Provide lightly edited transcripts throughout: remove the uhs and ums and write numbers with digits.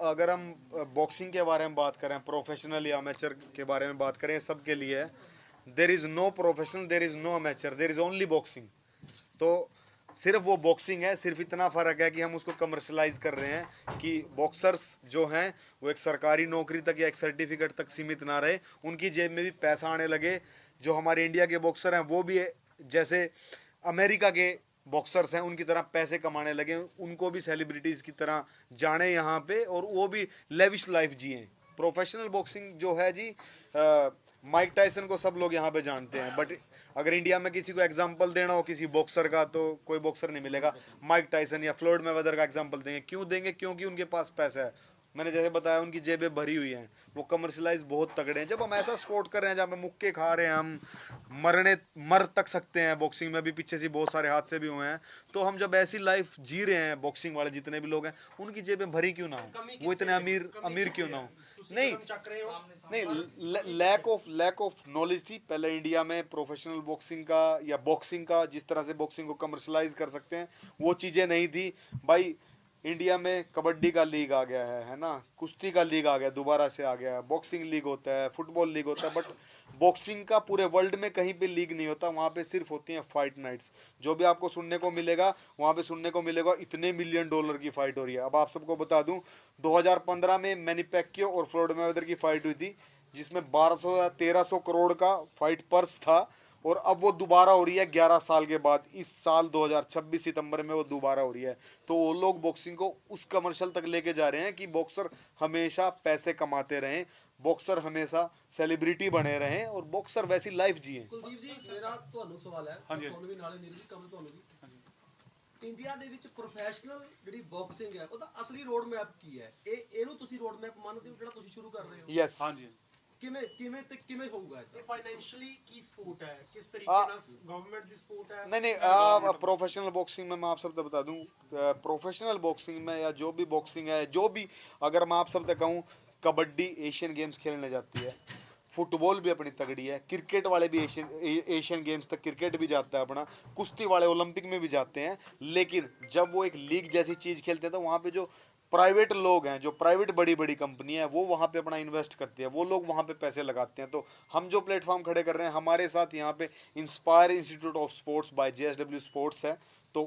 अगर हम बॉक्सिंग के बारे में बात करें, प्रोफेशनल या अमेचर के बारे में बात करें, सबके लिए there is no professional, there is no amateur, there is only boxing. तो सिर्फ वो बॉक्सिंग है, सिर्फ इतना फ़र्क है कि हम उसको कमर्शलाइज कर रहे हैं कि बॉक्सर्स जो हैं वो एक सरकारी नौकरी तक या एक सर्टिफिकेट तक सीमित ना रहे, उनकी जेब में भी पैसा आने लगे। जो हमारे इंडिया के बॉक्सर हैं वो भी जैसे अमेरिका के बॉक्सर्स हैं उनकी तरह पैसे कमाने लगे, उनको भी सेलिब्रिटीज़ की तरह जाने यहाँ पे, और वो भी लेविश लाइफ जिए। प्रोफेशनल बॉक्सिंग जो है जी, माइक टाइसन को सब लोग यहाँ पे जानते हैं, बट अगर इंडिया में किसी को एग्जांपल देना हो किसी बॉक्सर का तो कोई बॉक्सर नहीं मिलेगा। माइक टाइसन या फ्लोयड मैवेदर का एग्जांपल देंगे, क्यों देंगे? क्योंकि उनके पास पैसा है। मैंने जैसे बताया उनकी जेबें भरी हुई हैं, वो कमर्शलाइज बहुत तगड़े हैं। जब हम ऐसा स्पोर्ट कर रहे हैं जहाँ पे मुक्के खा रहे हैं, हम मर तक सकते हैं, बॉक्सिंग में भी पीछे से बहुत सारे हादसे भी हुए हैं, तो हम जब ऐसी लाइफ जी रहे हैं, बॉक्सिंग वाले जितने भी लोग हैं उनकी जेबें भरी क्यों ना हो, वो इतने अमीर अमीर क्यों ना हो? नहीं नहीं, लैक ऑफ नॉलेज थी पहले इंडिया में प्रोफेशनल बॉक्सिंग का या बॉक्सिंग का, जिस तरह से बॉक्सिंग को कमर्शलाइज कर सकते हैं वो चीज़ें नहीं थी भाई। इंडिया में कबड्डी का लीग आ गया है ना, कुश्ती का लीग आ गया, दोबारा से आ गया है, बॉक्सिंग लीग होता है, फुटबॉल लीग होता है, बट बॉक्सिंग का पूरे वर्ल्ड में कहीं पे लीग नहीं होता। वहाँ पे सिर्फ होती हैं फाइट नाइट्स। जो भी आपको सुनने को मिलेगा वहाँ पे सुनने को मिलेगा इतने मिलियन डॉलर की फाइट हो रही है। अब आप सबको बता दूं 2015 में मैनी पैक्वियो और फ्लोयड मैवेदर की फाइट हुई थी, जिसमें 1200 या 1300 करोड़ का फाइट पर्स था, और अब वो दोबारा हो रही है 11 साल के बाद। इस साल 2026 सितंबर में वो दोबारा हो रही है। तो वो लोग बॉक्सिंग को उस कमर्शियल तक लेके जा रहे हैं कि बॉक्सर हमेशा पैसे कमाते रहें, बॉक्सर हमेशा सेलिब्रिटी बने रहें, और बॉक्सर वैसी लाइफ जिए। ਕੁਲਦੀਪ ਜੀ ਮੇਰਾ ਤੁਹਾਨੂੰ ਸਵਾਲ ਹੈ, ਤੁਹਾਨੂੰ ਵੀ ਨਾਲੇ ਨੀਰਜ ਕਮਲ ਤੁਹਾਨੂੰ ਵੀ। ਇੰਡੀਆ ਦੇ ਵਿੱਚ ਪ੍ਰੋਫੈਸ਼ਨਲ ਜਿਹੜੀ ਬਾਕਸਿੰਗ ਹੈ ਉਹਦਾ ਅਸਲੀ ਰੋਡ ਮੈਪ ਕੀ ਹੈ? ਇਹਨੂੰ ਤੁਸੀਂ ਰੋਡ ਮੈਪ ਮੰਨਦੇ ਹੋ ਜਿਹੜਾ ਤੁਸੀਂ ਸ਼ੁਰੂ ਕਰ ਰਹੇ ਹੋ? ਯੈਸ, ਹਾਂਜੀ। ਕਿਵੇਂ ਕਿਵੇਂ ਤੇ ਕਿਵੇਂ ਹੋਊਗਾ ਇਹ ਫਾਈਨੈਂਸ਼ੀਅਲੀ ਕੀ ਸਪੋर्ट है, किस तरीके ਨਾਲ गवर्नमेंट ਦੀ सपोर्ट है? नहीं, प्रोफेशनल बॉक्सिंग में मैं आप सब तक बता दूं, प्रोफेशनल बॉक्सिंग में या जो भी बॉक्सिंग है, जो भी अगर मैं आप सब तक कहूँ, कबड्डी एशियन गेम्स खेलने जाती है, फुटबॉल भी अपनी तगड़ी है, क्रिकेट वाले भी एशियन गेम्स तक क्रिकेट भी जाता है अपना, कुश्ती वाले ओलंपिक में भी जाते हैं। लेकिन जब वो एक लीग जैसी चीज़ खेलते हैं तो वहाँ पे जो प्राइवेट लोग हैं, जो प्राइवेट बड़ी बड़ी कंपनी है, वो वहाँ पे अपना इन्वेस्ट करती है, वो लोग वहाँ पे पैसे लगाते हैं। तो हम जो प्लेटफॉर्म खड़े कर रहे हैं, हमारे साथ यहाँ पे Inspire Institute of Sports by JSW Sports है, तो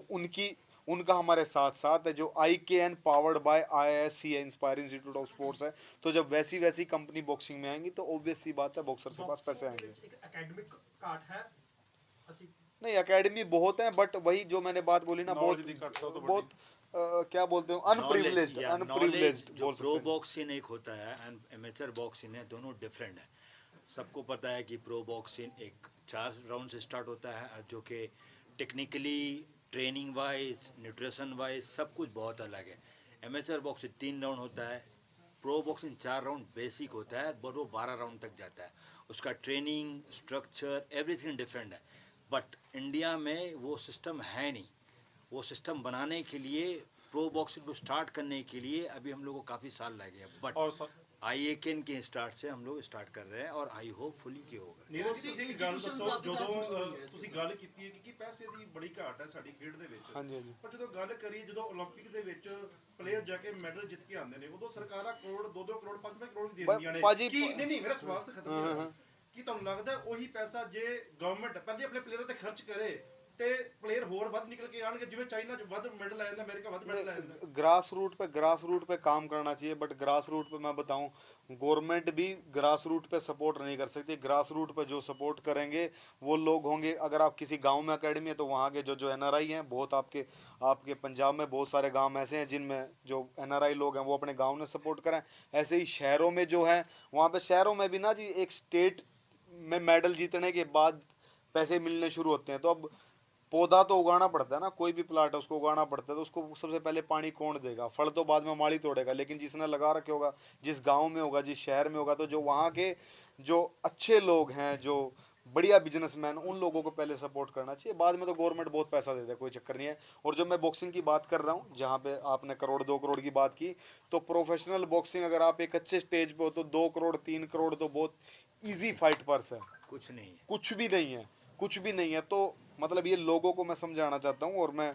उनका हमारे साथ साथ है, जो IKN पावर्ड बाय IISC है, इंस्पायर इंस्टीट्यूट ऑफ स्पोर्ट्स है। तो जब वैसी कंपनी बॉक्सिंग में आएंगी तो ऑब्वियस सी बात है बॉक्सर के पास पैसे आएंगे। एकेडमिक काट है नहीं, एकेडमी बहुत है, बट वही जो मैंने बात बोली ना, बहुत क्या बोलते हो, अनप्रिविलेज्ड बोल सकते प्रो हैं। बॉक्सिंग एक होता है एंड एमेचर बॉक्सिंग है, दोनों डिफरेंट है। सबको पता है कि प्रो बॉक्सिंग एक 4 राउंड से स्टार्ट होता है, जो कि technically, training wise, nutrition wise सब कुछ बहुत अलग है। एमेचर बॉक्सिंग 3 राउंड होता है, प्रो बॉक्सिंग 4 राउंड बेसिक होता है, और वो 12 राउंड तक जाता है। उसका ट्रेनिंग स्ट्रक्चर एवरीथिंग डिफरेंट है। बट इंडिया में वो सिस्टम है नहीं। वो सिस्टम बनाने के लिए, प्रो बॉक्सिंग को स्टार्ट करने के लिए अभी हम लोग को काफ़ी साल लगे। बट IKN के स्टार्ट से हम लोग स्टार्ट कर रहे हैं, और आई होप फुली कि होगा। ਨੀਰਜ ਜੀ ਤੁਸੀਂ ਗੱਲ ਦੱਸੋ, ਜਦੋਂ ਤੁਸੀਂ ਗੱਲ ਕੀਤੀ ਹੈ ਕਿ ਪੈਸੇ ਦੀ ਬੜੀ ਘਾਟ ਹੈ ਸਾਡੀ ਖੇਡ ਦੇ ਵਿੱਚ, ਹਾਂਜੀ ਹਾਂਜੀ, ਪਰ ਜਦੋਂ ਗੱਲ ਕਰੀ, ਜਦੋਂ 올림픽 ਦੇ ਵਿੱਚ ਪਲੇਅਰ ਜਾ ਕੇ ਮੈਡਲ ਜਿੱਤ ਕੇ ਆਉਂਦੇ ਨੇ, ਉਦੋਂ ਸਰਕਾਰਾਂ ਕਰੋੜ 2-2 ਕਰੋੜ 5 ਕਰੋੜ ਵੀ ਦੇ ਦਿੰਦੀਆਂ ਨੇ। ਕੀ ਨਹੀਂ, ਮੇਰਾ ਸਵਾਲ ਤਾਂ ਖਤਮ ਨਹੀਂ ਹੋਇਆ। ਕੀ ਤੁਹਾਨੂੰ ਲੱਗਦਾ ਉਹੀ ਪੈਸਾ ਜੇ ਗਵਰਨਮੈਂਟ ਪਹਿਲੇ ਆਪਣੇ ਪਲੇਅਰਾਂ ਤੇ ਖਰਚ ਕਰੇ ਤੇ ਪਲੇਅਰ ਹੋਰ ਵੱਧ ਨਿਕਲ ਕੇ ਆਣਗੇ, ਜਿਵੇਂ ਚਾਈਨਾ ਚ ਵੱਧ ਮੈਡਲ ਆ ਜਾਂਦਾ, ਅमेरिका ਵੱਧ ਮੈਡਲ आ ਜਾਂਦਾ? ग्रास रूट पे काम करना चाहिए, बट ग्रास रूट पे मैं बताऊं, गवर्नमेंट भी ग्रास रूट पे सपोर्ट नहीं कर सकती। ग्रास रूट पे जो सपोर्ट करेंगे वो लोग होंगे। अगर आप किसी गांव में एकेडमी है तो वहाँ के जो NRI हैं, बहुत आपके पंजाब में बहुत सारे गांव ऐसे हैं जिनमें जो NRI लोग हैं वो अपने गांव में सपोर्ट करें। ऐसे ही शहरों में जो है, वहाँ पे शहरों में भी ना जी, एक स्टेट में मेडल जीतने के बाद पैसे मिलने शुरू होते हैं। तो अब पौधा तो उगाना पड़ता है ना, कोई भी प्लाट है उसको उगाना पड़ता है, तो उसको सबसे पहले पानी कौन देगा? फल तो बाद में माली तोड़ेगा, लेकिन जिसने लगा रखे होगा, जिस गांव में होगा, जिस शहर में होगा, तो जो वहाँ के जो अच्छे लोग हैं, जो बढ़िया बिजनेसमैन, उन लोगों को पहले सपोर्ट करना चाहिए। बाद में तो गवर्नमेंट बहुत पैसा देता है, कोई चक्कर नहीं है। और जब मैं बॉक्सिंग की बात कर रहा हूँ, जहाँ पे आपने करोड़ 2 करोड़ की बात की, तो प्रोफेशनल बॉक्सिंग अगर आप एक अच्छे स्टेज पे हो तो 2 करोड़ 3 करोड़ तो बहुत ईजी फाइट पर्स है। कुछ नहीं है, कुछ भी नहीं है, कुछ भी नहीं है। तो मतलब ये लोगों को मैं समझाना चाहता हूँ, और मैं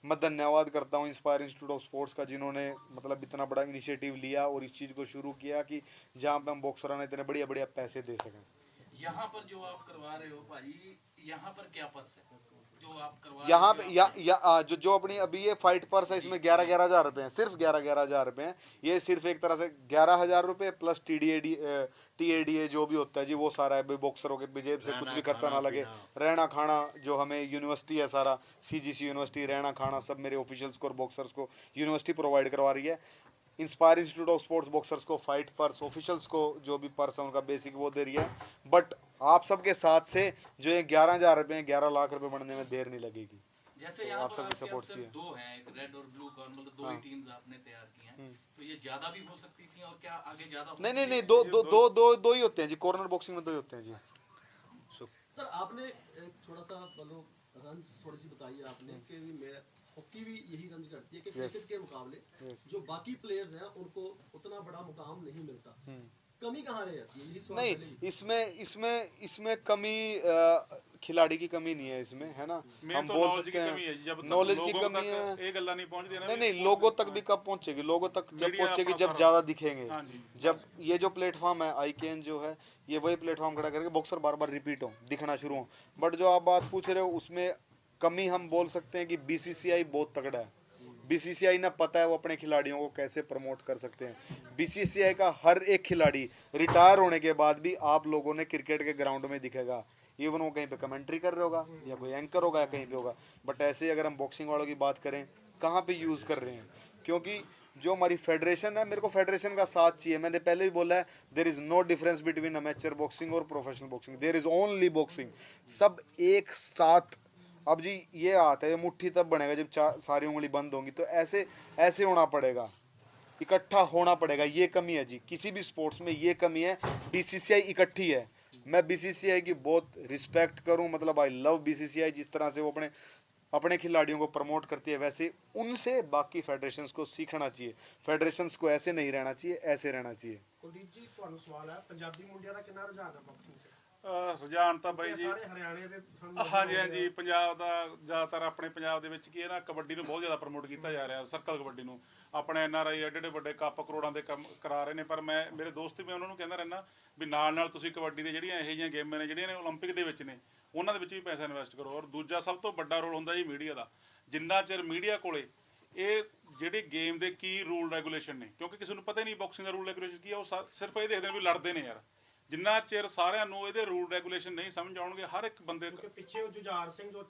मैं धन्यवाद करता हूँ इंस्पायर इंस्टीट्यूट ऑफ स्पोर्ट्स का, जिन्होंने मतलब इतना बड़ा इनिशिएटिव लिया और इस चीज़ को शुरू किया कि जहाँ पे हम बॉक्सरों ने इतने बढ़िया बढ़िया पैसे दे सकें। यहाँ पर जो आप करवा रहे हो भाई, यहाँ पर क्या पर्स है जो आप करवा यहाँ रहे पे हो? जो अपनी अभी ये फाइट पर्स है, इसमें 11-11 हज़ार रुपये हैं, सिर्फ 11-11 हज़ार रुपये हैं। ये सिर्फ एक तरह से 11,000 रुपये प्लस TADA जो भी होता है जी, वो सारा है। बॉक्सरों के जेब से कुछ भी खर्चा ना लगे। रहना खाना जो हमें यूनिवर्सिटी है सारा, CGC यूनिवर्सिटी, रहना खाना सब मेरे ऑफिशियल्स को और बॉक्सर्स को यूनिवर्सिटी प्रोवाइड करवा रही है। Inspire Institute of sports boxers को फाइट पर्स, ऑफिशियल्स को जो भी पर्स है उनका बेसिक वो दे रही है। बट आप सबके साथ से जो ये 11,000 रुपये 11 लाख रुपए बढ़ने में देर नहीं लगेगी। जैसे तो यहाँ आप पर सबकी आपके सपोर्ट अब चाहिए। सिर्फ 2 हैं, एक रेड और ब्लू का, मतलब 2 ही टीम्स आपने तैयार की हैं, तो ये ज्यादा भी हो सकती थी और क्या आगे ज्यादा नहीं, दो ही होते हैं जी, कॉर्नर बॉक्सिंग में 2 ही होते हैं जी। सर आपने एक थोड़ा सा मतलब रंज थोड़ी सी बताई है आपने कि मेरा हॉकी भी यही रंज करती है कि क्रिकेट के मुकाबले जो बाकी प्लेयर्स हैं उनको उतना बड़ा मुकाम नहीं मिलता। कमी कहाँ रह जाती है, यही सवाल नहीं, पहले इसमें कमी खिलाड़ी की कमी नहीं है इसमें, है ना। हम बोल सकते हैं नॉलेज की कमी है। ਇਹ ਗੱਲਾਂ ਨਹੀਂ ਪਹੁੰਚਦੀਆਂ ਨਾ नहीं, लोगों तक भी कब पहुंचेगी, लोगों तक जब मीडिया पहुंचेगी अपना जब सारा- ज्यादा दिखेंगे। हाँ जी। जब ये जो प्लेटफॉर्म है IKN जो है, ये वही प्लेटफॉर्म खड़ा करके बॉक्सर बार बार रिपीट हो, दिखना शुरू हो। बट जो आप बात पूछ रहे हो उसमें कमी हम बोल सकते हैं कि BCCI बहुत तगड़ा है। BCCI ने पता है वो अपने खिलाड़ियों को कैसे प्रमोट कर सकते हैं। BCCI का हर एक खिलाड़ी रिटायर होने के बाद भी आप लोगों ने क्रिकेट के ग्राउंड में दिखेगा, इवन वो कहीं पे कमेंट्री कर रहा होगा या कोई एंकर होगा या कहीं पे होगा। बट ऐसे अगर हम बॉक्सिंग वालों की बात करें, कहाँ पे यूज़ कर रहे हैं, क्योंकि जो हमारी फेडरेशन है, मेरे को फेडरेशन का साथ चाहिए। मैंने पहले भी बोला है, there is no difference between amateur boxing और professional boxing, there is only boxing. सब एक साथ। अब जी ये आता है, मुट्ठी तब बनेगा जब सारी उंगली बंद होंगी, तो ऐसे होना पड़ेगा, इकट्ठा होना पड़ेगा। ये कमी है जी, किसी भी स्पोर्ट्स में ये कमी है। BCCI इकट्ठी है। मैं BCCI की बहुत रिस्पेक्ट करूं, मतलब आई लव BCCI। जिस तरह से वो अपने खिलाड़ियों को प्रमोट करती है, वैसे उनसे बाकी फेडरेशंस को सीखना चाहिए। फेडरेशंस को ऐसे नहीं रहना चाहिए, ऐसे रहना चाहिए। ਕੁਲਦੀਪ ਜੀ ਤੁਹਾਨੂੰ ਸਵਾਲ ਹੈ, ਪੰਜਾਬੀ ਮੁੰਡਿਆਂ ਦਾ ਕਿੰਨਾ ਰੁਝਾਨ ਹੈ ਬਾਕਸਿੰਗ 'ਚ? ਰੁਝਾਨ ਤਾਂ ਬਾਈ ਜੀ ਸਾਰੇ ਹਰਿਆਣੇ ਦੇ ਹਾਂਜੀ ਪੰਜਾਬ ਦਾ ਜ਼ਿਆਦਾਤਰ, ਆਪਣੇ ਪੰਜਾਬ ਦੇ ਵਿੱਚ ਕੀ ਹੈ ਨਾ, ਕਬੱਡੀ ਨੂੰ ਬਹੁਤ ਜ਼ਿਆਦਾ ਪ੍ਰਮੋਟ ਕੀਤਾ ਜਾ ਰਿਹਾ, ਸਰਕਲ ਕਬੱਡੀ ਨੂੰ। ਆਪਣੇ NRI ਐਡੇ ਵੱਡੇ ਕੱਪ ਕਰੋੜਾਂ ਦੇ ਕੰਮ ਕਰਾ ਰਹੇ ਨੇ। ਪਰ ਮੇਰੇ ਦੋਸਤ ਵੀ ਉਹਨਾਂ ਨੂੰ ਕਹਿੰਦਾ ਰਹਿਣਾ ਵੀ ਨਾਲ ਤੁਸੀਂ ਕਬੱਡੀ ਦੇ ਜਿਹੜੀਆਂ ਇਹੋ ਜਿਹੀਆਂ ਗੇਮਾਂ ਨੇ ਜਿਹੜੀਆਂ ਨੇ 올림픽 ਦੇ ਵਿੱਚ ਨੇ, ਉਹਨਾਂ ਦੇ ਵਿੱਚ ਵੀ ਪੈਸਾ ਇਨਵੈਸਟ ਕਰੋ। ਔਰ ਦੂਜਾ ਸਭ ਤੋਂ ਵੱਡਾ ਰੋਲ ਹੁੰਦਾ ਜੀ ਮੀਡੀਆ ਦਾ। ਜਿੰਨਾ ਚਿਰ ਮੀਡੀਆ ਕੋਲੇ ਇਹ ਜਿਹੜੇ ਗੇਮ ਦੇ ਕੀ ਰੂਲ ਰੈਗੂਲੇਸ਼ਨ ਨੇ, ਕਿਉਂਕਿ ਕਿਸੇ ਨੂੰ ਪਤਾ ਹੀ ਨਹੀਂ ਬਾਕਸਿੰਗ ਦਾ ਰੂਲ ਰੈਗੂਲੇਸ਼ਨ ਕੀ ਹੈ, ਉਹ ਸਿਰਫ ਇਹ ਦੇਖਦੇ ਨੇ ਵੀ ਲੜਦੇ ਨੇ ਯਾਰ। ਜਿੰਨਾ ਚਿਰ ਸਾਰਿਆਂ ਨੂੰ ਇਹਦੇ ਰੂਲ ਰੈਗੂਲੇਸ਼ਨ ਨਹੀਂ ਸਮਝ ਆਉਣਗੇ, ਹਰ ਇੱਕ ਬੰਦੇ ਪਿੱਛੇ ਉਹ ਜੁਝਾਰ ਸਿੰਘ ਜੋ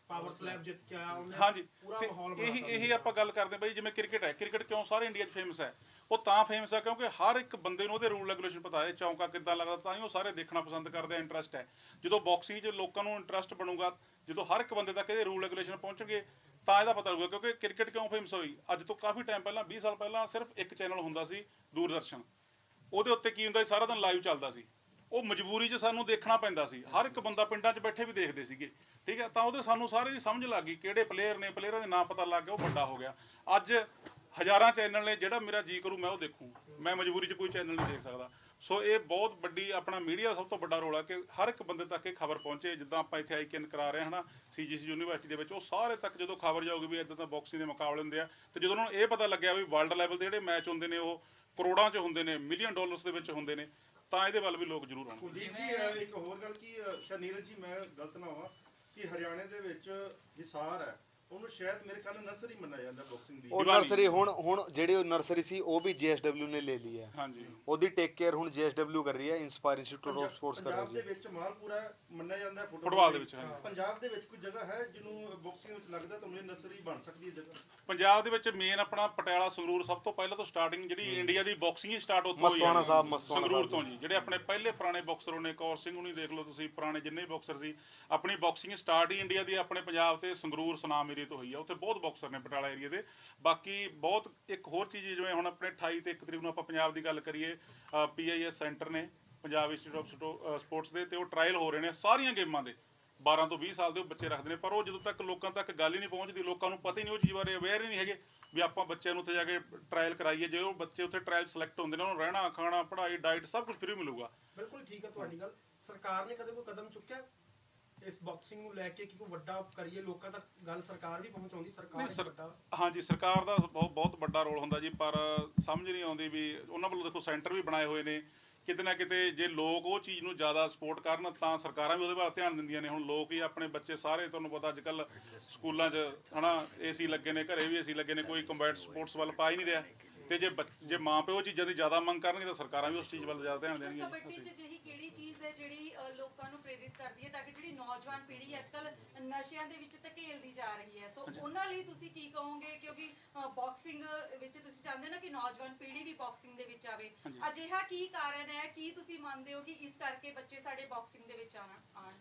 ਪਾਵਰ ਸਲੈਬ ਜਿੱਤ ਕੇ ਆਇਆ, ਉਹਨੇ ਹਾਂਜੀ ਪੂਰਾ ਤੇ ਮਾਹੌਲ ਇਹੀ ਆਪਾਂ ਗੱਲ ਕਰਦੇ ਬਈ। ਜਿਵੇਂ ਕ੍ਰਿਕਟ ਹੈ, ਕ੍ਰਿਕਟ ਕਿਉਂ ਸਾਰੇ ਇੰਡੀਆ 'ਚ ਫੇਮਸ ਹੈ? ਉਹ ਤਾਂ ਫੇਮਸ ਹੈ ਕਿਉਂਕਿ ਹਰ ਇੱਕ ਬੰਦੇ ਨੂੰ ਉਹਦੇ ਰੂਲ ਰੈਗੂਲੇਸ਼ਨ ਪਤਾ ਹੈ, ਚੌਂਕਾ ਕਿੱਦਾਂ ਲੱਗਦਾ, ਤਾਂ ਹੀ ਉਹ ਸਾਰੇ ਦੇਖਣਾ ਪਸੰਦ ਕਰਦੇ ਆ, ਇੰਟਰਸਟ ਹੈ। ਜਦੋਂ ਬਾਕਸਿੰਗ 'ਚ ਲੋਕਾਂ ਨੂੰ ਇੰਟਰਸਟ ਬਣੂਗਾ, ਜਦੋਂ ਹਰ ਇੱਕ ਬੰਦੇ ਤੱਕ ਇਹਦੇ ਰੂਲ ਰੈਗੂਲੇਸ਼ਨ ਪਹੁੰਚਣਗੇ, ਤਾਂ ਇਹਦਾ ਪਤਾ ਲੱਗੂਗਾ। ਕਿਉਂਕਿ ਕ੍ਰਿਕਟ ਕਿਉਂ ਫੇਮਸ ਹੋਈ? ਅੱਜ ਤੋਂ ਕਾਫੀ ਟਾਈਮ ਪਹਿਲਾਂ, 20 ਸਾਲ ਪਹਿਲਾਂ, ਸਿਰਫ ਇੱਕ ਚੈਨਲ ਹੁੰਦਾ ਸੀ, ਦੂਰਦਰਸ਼ਨ। ਉਹਦੇ ਉੱਤੇ ਕੀ ਹੁੰਦਾ ਸੀ, ਸਾਰਾ ਦਿਨ ਲਾਈਵ ਚੱਲਦਾ ਸੀ। ਉਹ ਮਜਬੂਰੀ 'ਚ ਸਾਨੂੰ ਦੇਖਣਾ ਪੈਂਦਾ ਸੀ। ਹਰ ਇੱਕ ਬੰਦਾ ਪਿੰਡਾਂ 'ਚ ਬੈਠੇ ਵੀ ਦੇਖਦੇ ਸੀਗੇ, ਠੀਕ ਹੈ। ਤਾਂ ਉਹਦੇ ਸਾਨੂੰ ਸਾਰੇ ਦੀ ਸਮਝ ਲੱਗ ਗਈ, ਕਿਹੜੇ ਪਲੇਅਰ ਨੇ, ਪਲੇਅਰਾਂ ਦੇ ਨਾਂ ਪਤਾ ਲੱਗ ਗਿਆ, ਉਹ ਵੱਡਾ ਹੋ ਗਿਆ। ਅੱਜ ਹਜ਼ਾਰਾਂ ਚੈਨਲ ਨੇ, ਜਿਹੜਾ ਮੇਰਾ ਜੀ ਕਰੂ ਮੈਂ ਉਹ ਦੇਖੂੰ। ਮੈਂ ਮਜਬੂਰੀ 'ਚ ਕੋਈ ਚੈਨਲ ਨਹੀਂ ਦੇਖ ਸਕਦਾ। ਸੋ ਇਹ ਬਹੁਤ ਵੱਡੀ ਆਪਣਾ ਮੀਡੀਆ ਦਾ ਸਭ ਤੋਂ ਵੱਡਾ ਰੋਲ ਹੈ ਕਿ ਹਰ ਇੱਕ ਬੰਦੇ ਤੱਕ ਇਹ ਖਬਰ ਪਹੁੰਚੇ। ਜਿੱਦਾਂ ਆਪਾਂ ਇੱਥੇ IKN ਕਰਾ ਰਹੇ ਹਾਂ ਨਾ, CGC ਯੂਨੀਵਰਸਿਟੀ ਦੇ ਵਿੱਚ, ਉਹ ਸਾਰੇ ਤੱਕ ਜਦੋਂ ਖਬਰ ਜਾਊਗੀ ਵੀ ਇੱਦਾਂ ਤਾਂ ਬਾਕਸਿੰਗ ਦੇ ਮੁਕਾਬਲੇ ਹੁੰਦੇ ਆ, ਤੇ ਜਦੋਂ ਉਹਨਾਂ ਨੂੰ ਇਹ ਪਤਾ ਲੱਗਿਆ ਵੀ ਵਰਲਡ ਲੈਵਲ ਦੇ ਜਿਹੜੇ ਮੈਚ ਹੁੰਦੇ ਨੇ ਉਹ ਕਰੋੜਾਂ 'ਚ ਹੁੰਦੇ ਨੇ, ਮਿਲੀਅਨ ਡਾਲਰਸ ਦੇ ਵਿੱਚ ਹੁੰਦੇ ਨੇ, ਤਾਂ ਇਹਦੇ ਵੱਲ ਵੀ ਲੋਕ ਜ਼ਰੂਰ ਆਉਣਗੇ। ਕੁਲਦੀਪ ਜੀ, ਇੱਕ ਹੋਰ ਗੱਲ ਕੀ ਸ਼ਾਇਦ ਨੀਰਜ ਜੀ ਮੈਂ ਗਲਤ ਨਾ ਹੋਵਾਂ ਕਿ ਹਰਿਆਣੇ ਦੇ ਵਿੱਚ ਹਿਸਾਰ ਹੈ, ਉਹਨੂੰ ਸ਼ਾਇਦ ਮੇਰੇ ਖਿਆਲ ਨਾਲ ਨਰਸਰੀ ਮੰਨਿਆ ਜਾਂਦਾ ਬਾਕਸਿੰਗ ਦੀ। ਉਹ ਨਰਸਰੀ ਹੁਣ ਜਿਹੜੀ ਉਹ ਨਰਸਰੀ ਸੀ ਉਹ ਵੀ JSW ਨੇ ਲੈ ਲਈ ਹੈ। ਹਾਂਜੀ, ਉਹਦੀ ਟੇਕ ਕੇਅਰ ਹੁਣ JSW ਕਰ ਰਹੀ ਹੈ, ਇੰਸਪਾਇਰ ਇੰਸਟੀਚਿਊਟ ਆਫ ਸਪੋਰਟਸ ਕਰ ਪੰਜਾਬ ਰਹੀ ਦੇ ਹੈ। ਵਿੱਚ ਮਾਲਪੁਰਾ ਮੰਨਿਆ ਜਾਂਦਾ ਫੁੱਟਬਾਲ ਦੇ ਵਿੱਚ। ਪੰਜਾਬ ਦੇ ਵਿੱਚ ਕੋਈ ਜਗ੍ਹਾ ਹੈ ਜਿਹਨੂੰ ਬਾਕਸਿੰਗ ਵਿੱਚ ਲੱਗਦਾ ਤੁਹਾਨੂੰ ਨਰਸਰੀ ਬਣ ਸਕਦੀ ਹੈ ਜਗ੍ਹਾ? ਪੰਜਾਬ ਦੇ ਵਿੱਚ ਮੇਨ ਆਪਣਾ ਪਟਿਆਲਾ ਸੰਗਰੂਰ ਸਭ ਤੋਂ ਪਹਿਲਾਂ ਤੋਂ ਸਟਾਰਟਿੰਗ ਜਿਹੜੀ ਇੰਡੀਆ ਦੀ ਬਾਕਸਿੰਗ ਹੀ ਸਟਾਰਟ ਉੱਥੋਂ ਹੋਈ ਮਸਤਵਾਣਾ ਸਾਹਿਬ, ਸੰਗਰੂਰ ਤੋਂ ਜੀ। ਜਿਹੜੇ ਆਪਣੇ ਪਹਿਲੇ ਪੁਰਾਣੇ ਬਾਕਸਰ ਨੇ, ਕੌਰ ਸਿੰਘ ਹੁਣੀ ਦੇਖ ਲਓ ਤੁਸੀਂ, ਪੁਰਾਣੇ ਜਿੰਨੇ ਬਾਕਸਰ ਸੀ, ਆਪਣੀ ਬਾਕਸਿੰਗ ਸਟਾਰਟ ਹੀ ਇੰਡੀਆ ਦੀ ਆਪਣੇ ਪੰਜਾਬ ਤੇ ਸੰਗਰੂਰ ਸੁਨਾਮ ਏਰੀਏ ਤੋਂ ਹੋਈ ਆ। ਉੱਥੇ ਬਹੁਤ ਬਾਕਸਰ ਨੇ ਪਟਿਆਲਾ ਏਰੀਏ ਦੇ। ਬਾਕੀ ਬਹੁਤ ਇੱਕ ਹੋਰ ਚੀਜ਼ ਜਿਵੇਂ ਹੁਣ ਆਪਣੇ 28 ਤੇ 1 ਤਰੀਕ ਨੂੰ ਆਪਾਂ ਪੰਜਾਬ ਦੀ ਗੱਲ ਕਰੀਏ, PIS ਸੈਂਟਰ ਨੇ, ਪੰਜਾਬ ਇੰਸਟੀਚਿਊਟ ਆਫ ਸਪੋਰਟਸ ਦੇ, ਤੇ ਉਹ ਟਰਾਇਲ ਹੋ ਰਹੇ ਨੇ ਸਾਰੀਆਂ ਗੇਮਾਂ ਦੇ। 12 ਤੋਂ 20 ਸਾਲ ਦੇ ਉਹ ਬੱਚੇ ਰੱਖਦੇ ਨੇ, ਪਰ ਉਹ ਜਦੋਂ ਤੱਕ ਲੋਕਾਂ ਤੱਕ ਗੱਲ ਹੀ ਨਹੀਂ ਪਹੁੰਚਦੀ, ਲੋਕਾਂ ਨੂੰ ਪਤਾ ਹੀ ਨਹੀਂ ਉਹ ਚੀਜ਼ ਬਾਰੇ, ਅਵੇਅਰ ਹੀ ਨਹੀਂ ਹੈਗੇ ਵੀ ਆਪਾਂ ਬੱਚਿਆਂ ਨੂੰ ਉੱਥੇ ਜਾ ਕੇ ਟਰਾਇਲ ਕਰਾਈਏ। ਜੇ ਉਹ ਬੱਚੇ ਉੱਥੇ ਟਰਾਇਲ ਸਿਲੈਕਟ ਹੁੰਦੇ ਨੇ, ਉਹਨਾਂ ਨੂੰ ਰਹਿਣਾ ਖਾਣਾ ਪੜ੍ਹਾਈ ਡਾਈਟ ਸਭ ਕੁਝ ਫ੍ਰੀ ਮਿਲੂਗਾ। ਬਿਲਕੁਲ ਠੀਕ ਹੈ ਤੁਹਾਡੀ ਗੱਲ। ਸਰਕਾਰ ਨੇ ਕਦੇ ਕੋਈ ਕਦਮ ਚੁੱਕਿਆ? ਇਸ ਬਾਕਸਿੰਗ ਨੂੰ ਲੈ ਕੇ ਕਿ ਕੋਈ ਵੱਡਾ ਕਰੀਏ, ਲੋਕਾਂ ਤੱਕ ਗੱਲ ਸਰਕਾਰ ਵੀ ਪਹੁੰਚਾਉਂਦੀ, ਸਰਕਾਰ ਨਹੀਂ ਇੱਕ ਸਰ, ਵੱਡਾ ਹਾਂਜੀ ਸਰਕਾਰ ਦਾ ਬਹੁਤ ਵੱਡਾ ਰੋਲ ਹੁੰਦਾ ਜੀ, ਪਰ ਸਮਝ ਨਹੀਂ ਆਉਂਦੀ ਵੀ ਉਹਨਾਂ ਵੱਲੋਂ ਦੇਖੋ ਸੈਂਟਰ ਵੀ ਬਣਾਏ ਹੋਏ ਨੇ, ਕਿਤੇ ਨਾ ਕਿਤੇ ਜੇ ਲੋਕ ਉਹ ਚੀਜ਼ ਨੂੰ ਜ਼ਿਆਦਾ ਸਪੋਰਟ ਕਰਨ ਤਾਂ ਸਰਕਾਰਾਂ ਵੀ ਉਹਦੇ ਵੱਲ ਧਿਆਨ ਦਿੰਦੀਆਂ ਨੇ। ਹੁਣ ਲੋਕ ਹੀ ਆਪਣੇ ਬੱਚੇ ਸਾਰੇ, ਤੁਹਾਨੂੰ ਪਤਾ ਅੱਜ ਕੱਲ ਸਕੂਲਾਂ 'ਚ ਹਨਾ ਏਸੀ ਲੱਗੇ ਨੇ, ਘਰੇ ਵੀ ਏਸੀ ਲੱਗੇ ਨੇ, ਕੋਈ ਕੰਬੈਟ ਸਪੋਰਟਸ ਵੱਲ ਪਾ ਹੀ ਨਹੀਂ ਰਿਹਾ। ਤੇ ਜੇ ਮਾਂ ਪਿਓ ਚੀਜ਼ਾਂ ਦੀ ਜ਼ਿਆਦਾ ਮੰਗ ਕਰਨਗੇ ਤਾਂ ਸਰਕਾਰਾਂ ਵੀ ਉਸ ਚੀਜ਼ ਵੱਲ ਜ਼ਿਆਦਾ ਧਿਆਨ ਦੇਣਗੀਆਂ। ਕਬੱਡੀ 'ਚ ਜਿਹੀ ਕਿਹੜੀ ਚੀਜ਼ ਹੈ ਜਿਹੜੀ ਲੋਕਾਂ ਨੂੰ ਪ੍ਰੇਰਿਤ ਕਰਦੀ ਹੈ ਤਾਂ ਕਿ ਜਿਹੜੀ ਨੌਜਵਾਨ ਪੀੜ੍ਹੀ ਅੱਜ ਕੱਲ ਨਸ਼ਿਆਂ ਦੇ ਵਿੱਚ ਧਕੇਲਦੀ ਜਾ ਰਹੀ ਹੈ, ਸੋ ਉਹਨਾਂ ਲਈ ਤੁਸੀਂ ਕੀ ਕਹੋਗੇ? ਕਿਉਂਕਿ ਬਾਕਸਿੰਗ ਵਿੱਚ ਤੁਸੀਂ ਚਾਹੁੰਦੇ ਨਾ ਕਿ ਨੌਜਵਾਨ ਪੀੜ੍ਹੀ ਵੀ ਬਾਕਸਿੰਗ ਦੇ ਵਿੱਚ ਆਵੇ, ਅਜਿਹਾ ਕੀ ਕਾਰਨ ਹੈ, ਕੀ ਤੁਸੀਂ ਮੰਨਦੇ ਹੋ ਕਿ ਇਸ ਕਰਕੇ ਬੱਚੇ ਸਾਡੇ ਬਾਕਸਿੰਗ ਦੇ ਵਿੱਚ ਆਣ?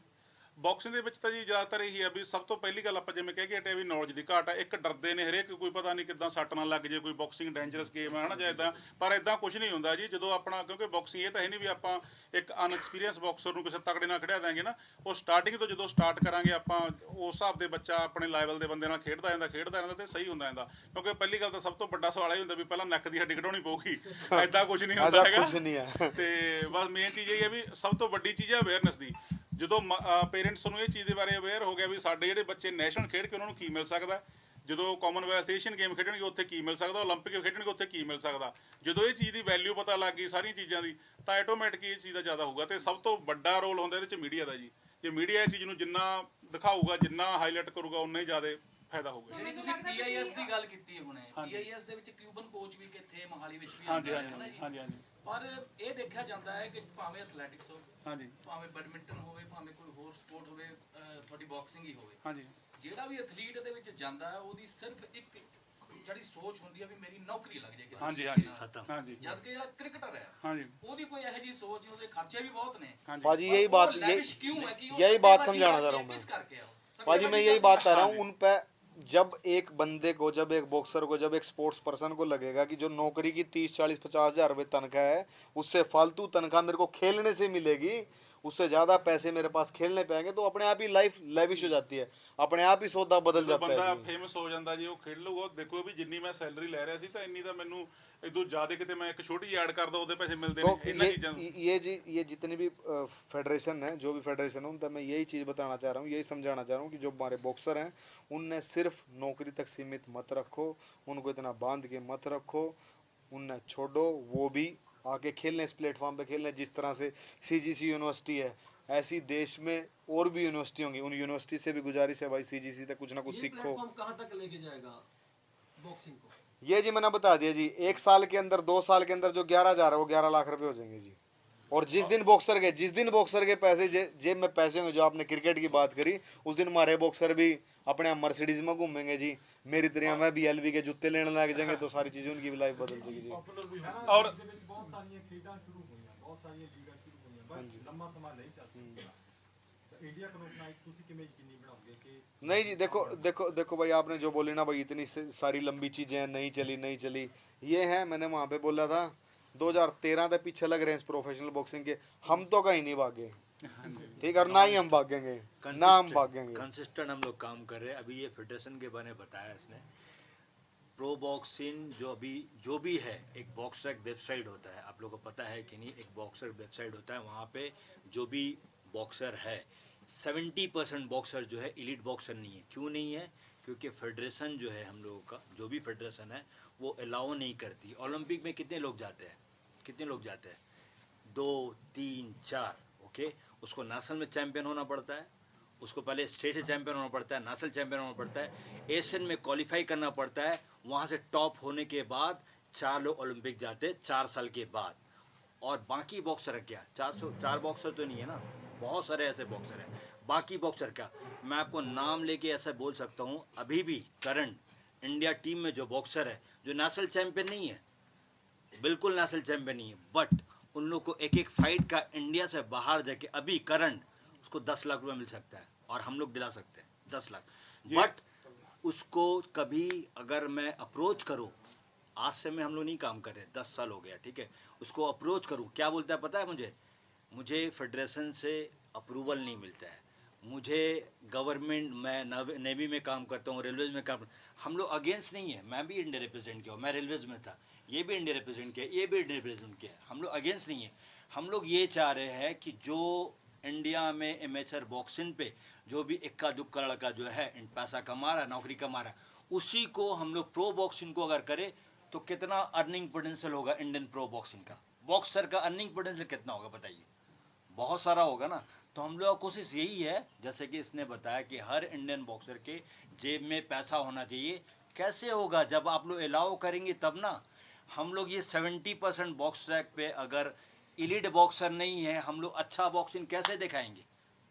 ਬਾਕਸਿੰਗ ਦੇ ਵਿੱਚ ਤਾਂ ਜੀ ਜ਼ਿਆਦਾਤਰ ਇਹੀ ਆ ਵੀ ਸਭ ਤੋਂ ਪਹਿਲੀ ਗੱਲ ਆਪਾਂ ਜਿਵੇਂ ਕਹਿ ਕੇ ਹਟੇ ਵੀ ਨੌਲੇਜ ਦੀ ਘਾਟ ਆ। ਇੱਕ ਡਰਦੇ ਨੇ ਹਰੇਕ, ਕੋਈ ਪਤਾ ਨਹੀਂ ਕਿੱਦਾਂ ਸੱਟ ਨਾ ਲੱਗ ਜੇ, ਕੋਈ ਬਾਕਸਿੰਗ ਡੇਂਜਰਸ ਗੇਮ ਹੈ ਹਨਾ ਜਾਂ ਇਦਾਂ, ਪਰ ਇਦਾਂ ਕੁਝ ਨਹੀਂ ਹੁੰਦਾ ਜੀ। ਜਦੋਂ ਆਪਣਾ, ਕਿਉਂਕਿ ਬਾਕਸਿੰਗ ਇਹ ਤਾਂ ਹੈ ਨਹੀਂ ਵੀ ਆਪਾਂ ਇੱਕ ਅਨਐਕਸਪੀਰੀਅੰਸ ਬਾਕਸਰ ਨੂੰ ਕਿਸੇ ਤਕੜੇ ਨਾਲ ਖੜਿਆ ਦਾਂਗੇ ਨਾ, ਉਹ ਸਟਾਰਟਿੰਗ ਤੋਂ ਜਦੋਂ ਸਟਾਰਟ ਕਰਾਂਗੇ ਆਪਾਂ ਉਸ ਹਿਸਾਬ ਦੇ ਬੱਚਾ ਆਪਣੇ ਲੈਵਲ ਦੇ ਬੰਦੇ ਨਾਲ ਖੇਡਦਾ ਜਾਂਦਾ ਤੇ ਸਹੀ ਹੁੰਦਾ ਜਾਂਦਾ। ਕਿਉਂਕਿ ਪਹਿਲੀ ਗੱਲ ਤਾਂ ਸਭ ਤੋਂ ਵੱਡਾ ਸਵਾਲ ਇਹ ਹੁੰਦਾ ਵੀ ਪਹਿਲਾਂ ਨੱਕ ਦੀ ਹੱਡੀ ਕਢਾਉਣੀ ਪਊਗੀ, ਇਦਾਂ ਕੁਝ ਨਹੀਂ ਹੁੰਦਾ ਹੈਗਾ। ਤੇ ਬਸ ਮੇਨ ਚੀਜ਼ ਇਹ ਹੈ ਵੀ ਸਭ ਤੋਂ ਵੱਡੀ ਚੀਜ਼ ਹੈ ਅਵੇਅਰਨੈਸ ਦੀ। ਜਦੋਂ ਪੇਰੈਂਟਸ ਨੂੰ ਇਹ ਚੀਜ਼ ਦੇ ਬਾਰੇ ਅਵੇਅਰ ਹੋ ਗਿਆ ਵੀ ਸਾਡੇ ਜਿਹੜੇ ਬੱਚੇ ਨੈਸ਼ਨਲ ਖੇਡ ਕੇ ਉਹਨਾਂ ਨੂੰ ਕੀ ਮਿਲ ਸਕਦਾ, ਜਦੋਂ ਕਾਮਨਵੈਲਥ ਏਸ਼ੀਅਨ ਗੇਮ ਖੇਡਣਗੇ ਉੱਥੇ ਕੀ ਮਿਲ ਸਕਦਾ, ਓਲੰਪਿਕ ਖੇਡਣਗੇ ਉੱਥੇ ਕੀ ਮਿਲ ਸਕਦਾ, ਜਦੋਂ ਇਹ ਚੀਜ਼ ਦੀ ਵੈਲਿਊ ਪਤਾ ਲੱਗ ਗਈ ਸਾਰੀਆਂ ਚੀਜ਼ਾਂ ਦੀ, ਤਾਂ ਆਟੋਮੈਟਿਕ ਇਹ ਚੀਜ਼ ਦਾ ਜ਼ਿਆਦਾ ਹੋਊਗਾ। ਤੇ ਸਭ ਤੋਂ ਵੱਡਾ ਰੋਲ ਹੁੰਦਾ ਇਹਦੇ 'ਚ ਮੀਡੀਆ ਦਾ ਜੀ। ਜੇ ਮੀਡੀਆ ਇਹ ਚੀਜ਼ ਨੂੰ ਜਿੰਨਾ ਦਿਖਾਊਗਾ, ਜਿੰਨਾ ਹਾਈਲਾਈਟ ਕਰੂਗਾ, ਉਨਾ ਹੀ ਜ਼ਿਆਦਾ ਫਾਇਦਾ ਹੋਊਗਾ। ਜਿਹੜੀ ਤੁਸੀਂ PIS ਦੀ ਗੱਲ ਕੀਤੀ ਹੁਣੇ, PIS ਦੇ ਵਿੱਚ ਕਿਊਬਨ ਕੋਚ ਵੀ ਕਿੱਥੇ ਮਹਾਲੀ ਵਿੱਚ ਵੀ ਆਉਂਦੇ ਹਨ ਨਾ ਜੀ। ਹਾਂਜੀ ਪਰ ਇਹ ਦੇਖਿਆ ਜਾਂਦਾ ਹੈ ਕਿ ਭਾਵੇਂ ਐਥਲੈਟਿਕਸ ਹੋ, ਹਾਂਜੀ ਭਾਵੇਂ ਬੈਡਮਿੰਟਨ ਹੋਵੇ, ਭਾਵੇਂ ਕੋਈ ਹੋਰ ਸਪੋਰਟ ਹੋਵੇ, ਤੁਹਾਡੀ ਬਾਕਸਿੰਗ ਹੀ ਹੋਵੇ, ਹਾਂਜੀ ਜਿਹੜਾ ਵੀ ਐਥਲੀਟ ਦੇ ਵਿੱਚ ਜਾਂਦਾ ਹੈ ਉਹਦੀ ਸਿਰਫ ਇੱਕ ਜਿਹੜੀ ਸੋਚ ਹੁੰਦੀ ਹੈ ਵੀ ਮੇਰੀ ਨੌਕਰੀ ਲੱਗ ਜਾਏ ਕਿਸੇ ਹਾਂਜੀ ਚੀਜ਼ ਨਾਲ। ਹਾਂਜੀ ਜਦ ਕਿ ਜਿਹੜਾ ਕ੍ਰਿਕਟਰ ਹੈ ਹਾਂਜੀ ਉਹਦੀ ਕੋਈ ਇਹੋ ਜਿਹੀ ਸੋਚ ਨਹੀਂ, ਉਹਦੇ ਖर्चे भी बहुत ने। पाजी पर यही वो बात lavish क्यों है कि वो यही सट्टेबाजी बात समझाना करके चाह रहा हूँ किस मैं करके है वो? पाजी, मैं सट्टेबाजी यही करके बात कर रहा हाँ हूँ उन पे। जब एक बंदे को, जब एक बॉक्सर को, जब एक स्पोर्ट्स पर्सन को लगेगा कि जो नौकरी की 30, 40, 50 हज़ार रुपये तनख्वाह है, उससे फालतू तनख्वाह मेरे को खेलने से मिलेगी, उससे ज़्यादा पैसे मेरे पास खेलने पे आएंगे, तो अपने आप ही लाइफ लेविश हो जाती है, अपने आप ही सौदा बदल ਜਦੋਂ जाता ਬੰਦਾ है जी। ਫੇਮਸ ਹੋ ਜਾਂਦਾ ਜੀ, ਉਹ ਖੇਡ ਲਊਗਾ, ਦੇਖੋ ਵੀ ਜਿੰਨੀ ਮੈਂ ਸੈਲਰੀ ਲੈ ਰਿਹਾ ਸੀ ਤਾਂ ਇੰਨੀ ਤਾਂ ਮੈਨੂੰ ਇਦੋਂ ਜ਼ਿਆਦਾ ਕਿਤੇ ਮੈਂ ਇੱਕ ਛੋਟੀ ਜਿਹੀ ਐਡ ਕਰਦਾ ਉਹਦੇ ਪੈਸੇ ਮਿਲਦੇ तो ਨੇ ਇਹਨਾਂ ਚੀਜ਼ਾਂ ਤੋਂ। ये जितनी भी फेडरेशन है, जो भी फेडरेशन है, उन तक मैं यही चीज़ बताना चाह रहा हूँ, यही समझाना चाह रहा हूँ कि जो हमारे बॉक्सर हैं उनने सिर्फ नौकरी तक सीमित मत रखो, उनको इतना बांध के मत रखो, उन्हें छोड़ो, वो भी आके खेलने, इस प्लेटफॉर्म पे खेलने। जिस तरह से CGC यूनिवर्सिटी है, ऐसी देश में और भी यूनिवर्सिटी होंगी, उन यूनिवर्सिटी से भी गुजारिश है भाई CGC तक कुछ ना कुछ ये सीखो। प्लेटफॉर्म कहाँ तक लेके जाएगा बॉक्सिंग को? ये जी मैंने बता दिया जी, 1 साल के अंदर, 2 साल के अंदर जो 11,000 है वो 11 लाख रुपए हो जाएंगे जी। और जिस दिन बॉक्सर के पैसे जेब में पैसे होंगे, जो आपने क्रिकेट की बात करी, उस दिन हमारे बॉक्सर भी अपने यहाँ मर्सिडीज में घूमेंगे जी, मेरी तरह मैं भी LV के जूते लेने लग जाएंगे, तो सारी चीजें उनकी भी लाइफ बदल जाएगी जी। ਔਰ ਬਹੁਤ ਸਾਰੀਆਂ ਖੇਡਾਂ ਸ਼ੁਰੂ ਹੋਈਆਂ, ਬਹੁਤ ਸਾਰੀਆਂ ਲੀਗਾਂ ਸ਼ੁਰੂ ਹੋਈਆਂ, ਪਰ ਲੰਮਾ ਸਮਾਂ ਨਹੀਂ ਚੱਲ ਸਕਦਾ। ਇੰਡੀਆ ਕਾਨੂੰਨ ਨਾਲ ਤੁਸੀਂ ਕਿਵੇਂ ਯਕੀਨੀ ਬਣਾਓਗੇ ਕਿ नहीं जी, देखो भाई, आपने जो बोली ना भाई, इतनी सारी लंबी चीजें हैं, नहीं चली, ये है, मैंने वहाँ पे बोला था 2013 तक पीछे लग रहे हैं इस प्रोफेशनल बॉक्सिंग के, हम तो कहीं नहीं भागे, ठीक है, और ना ही हम भागेंगे, ना हम भागेंगे। कंसिस्टेंट हम लोग काम कर रहे हैं। अभी ये फेडरेशन के बारे में बताया इसने, प्रो बॉक्सिंग जो भी है, एक बॉक्सर एक वेबसाइट होता है, आप लोगों को पता है कि नहीं, एक बॉक्सर वेबसाइट होता है, वहाँ पे जो भी बॉक्सर है 70% बॉक्सर जो है एलीट बॉक्सर नहीं है। क्यों नहीं है? क्योंकि फेडरेशन जो है हम लोगों का, जो भी फेडरेशन है वो अलाउ नहीं करती। ओलंपिक में कितने लोग जाते हैं? 2, 3, 4, ओके। उसको नेशनल में चैंपियन होना पड़ता है, उसको पहले स्टेट से चैंपियन होना पड़ता है, नेशनल चैंपियन होना पड़ता है, एशियन में क्वालिफाई करना पड़ता है, वहाँ से टॉप होने के बाद 4 लोग ओलंपिक जाते हैं 4 साल के बाद। और बाकी बॉक्सर क्या, 4 बॉक्सर तो नहीं है ना, बहुत सारे ऐसे बॉक्सर हैं। बाकी बॉक्सर का मैं आपको नाम लेके ऐसा बोल सकता हूँ, अभी भी करंट इंडिया टीम में जो बॉक्सर है, जो नेशनल चैंपियन नहीं है, बिल्कुल नेशनल चैंपियन नहीं है, बट उन लोग को एक फाइट का इंडिया से बाहर जाके अभी करंट उसको 10 लाख रुपये मिल सकता है, और हम लोग दिला सकते हैं 10 लाख। बट उसको कभी अगर मैं अप्रोच करूँ, आज से मैं हम लोग नहीं काम कर रहे, 10 साल हो गया, ठीक है, उसको अप्रोच करूँ, क्या बोलता है पता है मुझे फेडरेशन से अप्रूवल नहीं मिलता है, मुझे गवर्नमेंट, मैं नेवी में काम करता हूँ, रेलवेज में काम, हम लोग अगेंस्ट नहीं है, मैं भी इंडिया रिप्रेजेंट किया, मैं रेलवेज में था, ये भी इंडिया रिप्रेजेंट किया, ये भी इंडिया रिप्रेजेंट किया, हम लोग अगेंस्ट नहीं है। हम लोग ये चाह रहे हैं कि जो इंडिया में एमेचर बॉक्सिंग पे जो भी इक्का दुक्का लड़का जो है पैसा कमा रहा है, नौकरी कमा रहा है, उसी को हम लोग प्रो बॉक्सिंग को अगर करें तो कितना अर्निंग पोटेंशियल होगा इंडियन प्रो बॉक्सिंग का, बॉक्सर का अर्निंग पोटेंशियल कितना होगा बताइए, बहुत सारा होगा ना। तो हम लोग का कोशिश यही है, जैसे कि इसने बताया कि हर इंडियन बॉक्सर के जेब में पैसा होना चाहिए। कैसे होगा, जब आप लोग अलाउ करेंगे तब ना। हम लोग ये 70% बॉक्स ट्रैक पे अगर इलीट बॉक्सर नहीं है, हम लोग अच्छा बॉक्सिंग कैसे दिखाएंगे,